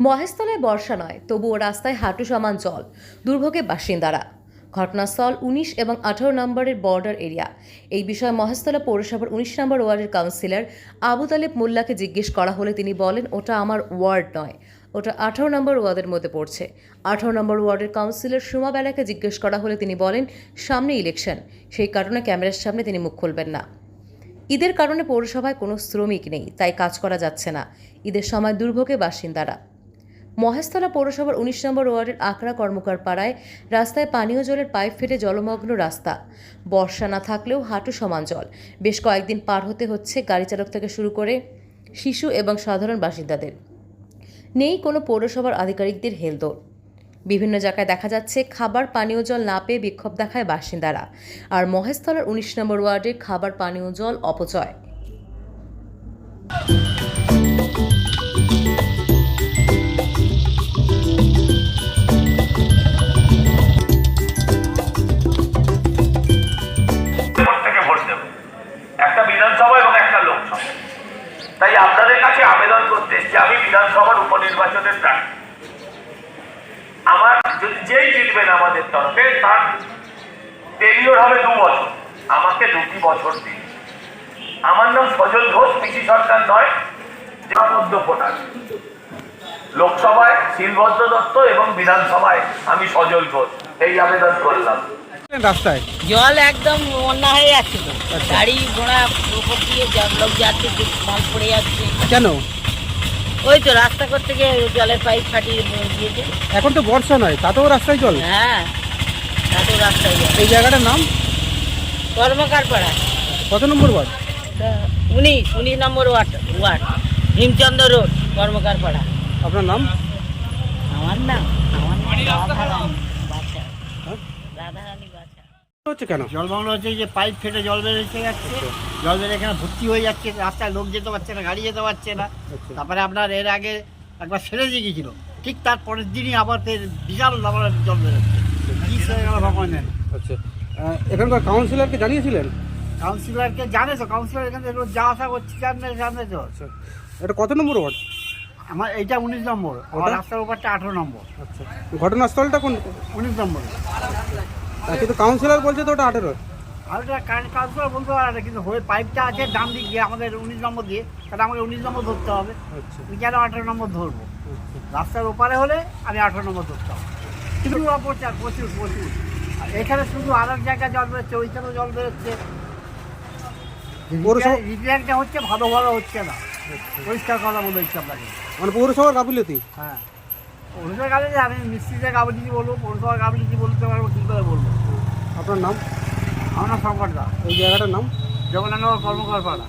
মহেশতলায় বর্ষা নয়, তবুও রাস্তায় হাঁটু সমান জল, দুর্ভোগে বাসিন্দারা। ঘটনাস্থল ১৯ এবং ১৮ নম্বরের বর্ডার এরিয়া। এই বিষয়ে মহেশতলা পৌরসভার ১৯ নম্বর ওয়ার্ডের কাউন্সিলর আবু তালেব মোল্লাকে জিজ্ঞেস করা হলে তিনি বলেন, ওটা আমার ওয়ার্ড নয়, ওটা ১৮ নম্বর ওয়ার্ডের মধ্যে পড়ছে। ১৮ নম্বর ওয়ার্ডের কাউন্সিলর সুমা বেলাকে জিজ্ঞেস করা হলে তিনি বলেন, সামনে ইলেকশন, সেই কারণে ক্যামেরার সামনে তিনি মুখ খুলবেন না। ঈদের কারণে পৌরসভায় কোনো শ্রমিক নেই, তাই কাজ করা যাচ্ছে না। ঈদের সময় দুর্ভোগে বাসিন্দারা। মহেশতলা পৌরসভার ১৯ নম্বর ওয়ার্ডের আকরা কর্মকার পাড়ায় রাস্তায় পানীয় জলের পাইপ ফেটে জলমগ্ন রাস্তা। বর্ষা না থাকলেও হাঁটু সমান জল। বেশ কয়েকদিন পার হতে হচ্ছে গাড়ি চালক থেকে শুরু করে শিশু এবং সাধারণ বাসিন্দাদের। নেই কোনো পৌরসভার আধিকারিকদের হেলদোল। বিভিন্ন জায়গায় দেখা যাচ্ছে খাবার পানীয় জল না পেয়ে বিক্ষোভ দেখায় বাসিন্দারা। আর মহেশতলার ১৯ নম্বর ওয়ার্ডে খাবার পানীয় জল অপচয়। একটা বিধানসভা এবং একটা লোকসভা, তাই আপনাদের কাছে আবেদন করতে এসেছি। আমি বিধানসভার উপনির্বাচনের প্রার্থী। আমার যদি যেই জিতবেন আমাদের তরফে, তার টেনিওর হবে 2 বছর, আমাকে 2টি বছর দিন। আমার নাম সজল ঘোষ, পিসি সরকার নয়, মধ্য ভোটার। লোকসভায় শিলভদ্র দত্ত এবং বিধানসভায় আমি সজল ঘোষ। এই আবেদন করলাম। রাস্তায় জল একদম বন্যা হয়ে যাচ্ছে তো, গাড়ি ঘোড়া উপর দিয়ে লোক যাচ্ছে, মাল পড়ে যাচ্ছে। কেন? ওই তো রাস্তা করতে গিয়ে জলের পাইপ ফাটিয়ে দিয়েছে। এখন তো বর্ষা নয়, তাতেও রাস্তায় জল। হ্যাঁ, তাতেও রাস্তায় জল। এই জায়গাটার নাম কর্মকার পাড়া। কত নম্বর ওয়ার্ড? ১৯ নম্বর ওয়ার্ড, ভীমচন্দ্র রোড, কর্মকার পাড়া। আপনার নাম? আমার নাম রাধারানী বাছা। রাধারানী বাছা। হচ্ছে কেন? জল ভাঙন হচ্ছে যে পাইপ ফেটে জল বেরোচ্ছে যাচ্ছে, জল বেরো এখানে ভর্তি হয়ে যাচ্ছে, রাস্তায় লোক যেতে পারছে না, গাড়ি যেতে পারছে না। তারপরে আপনার এর আগে একবার ছেড়ে দিয়ে গিয়েছিল, ঠিক তার পরের দিনই আবার বিশাল আমার জল বেরোচ্ছে। কি হয়ে গেল ভগবান জানে। আচ্ছা, এখানকার কাউন্সিলরকে জানিয়েছিলেন? কাউন্সিলরকে জানে তো, কাউন্সিলর এখান থেকে রোজ যাওয়া আসা করছে, জানে তো। আচ্ছা, এটা কত নম্বর ওয়ার্ড? আমার এইটা 19 নম্বর, রাস্তার ওপরটা 18 নম্বর। আচ্ছা, ঘটনাস্থলটা কোন? 19 নম্বর। কিন্তু কাউন্সিলর বলছে তো ওটা 18। আর ওটা কাউন্সিলর বলতে পারে না, কিন্তু হয়ে পাইপটা আছে ডান দিক দিয়ে আমাদের 19 নম্বর দিয়ে, তাহলে আমাকে 19 নম্বর ধরতে হবে। আচ্ছা, আমি কেন 18 নম্বর ধরবো? রাস্তার ওপারে হলে আমি 18 নম্বর ধরতে হবে। কিন্তু অপচার প্রচুর প্রচুর। আর এখানে শুধু আর এক জায়গায় জল বেরোচ্ছে, ওইখানেও জল বেরোচ্ছে। রিপেয়ারটা হচ্ছে, ভালো ভালো হচ্ছে না। পরিষ্কার কথা বলে দিচ্ছি আপনাকে। মানে পৌরসভার গাফিলতি? হ্যাঁ, পৌরসভার গাফিলতি। আমি মিস্ত্রিদের গাফিলতি বলবো, পৌরসভার গাফিলতি বলতে পারবো, কী করে বলবো? আপনার নাম? আমার নাম শঙ্কর দা। এই জায়গাটার নাম? জগন্নাথনগর কর্মকার পাড়া।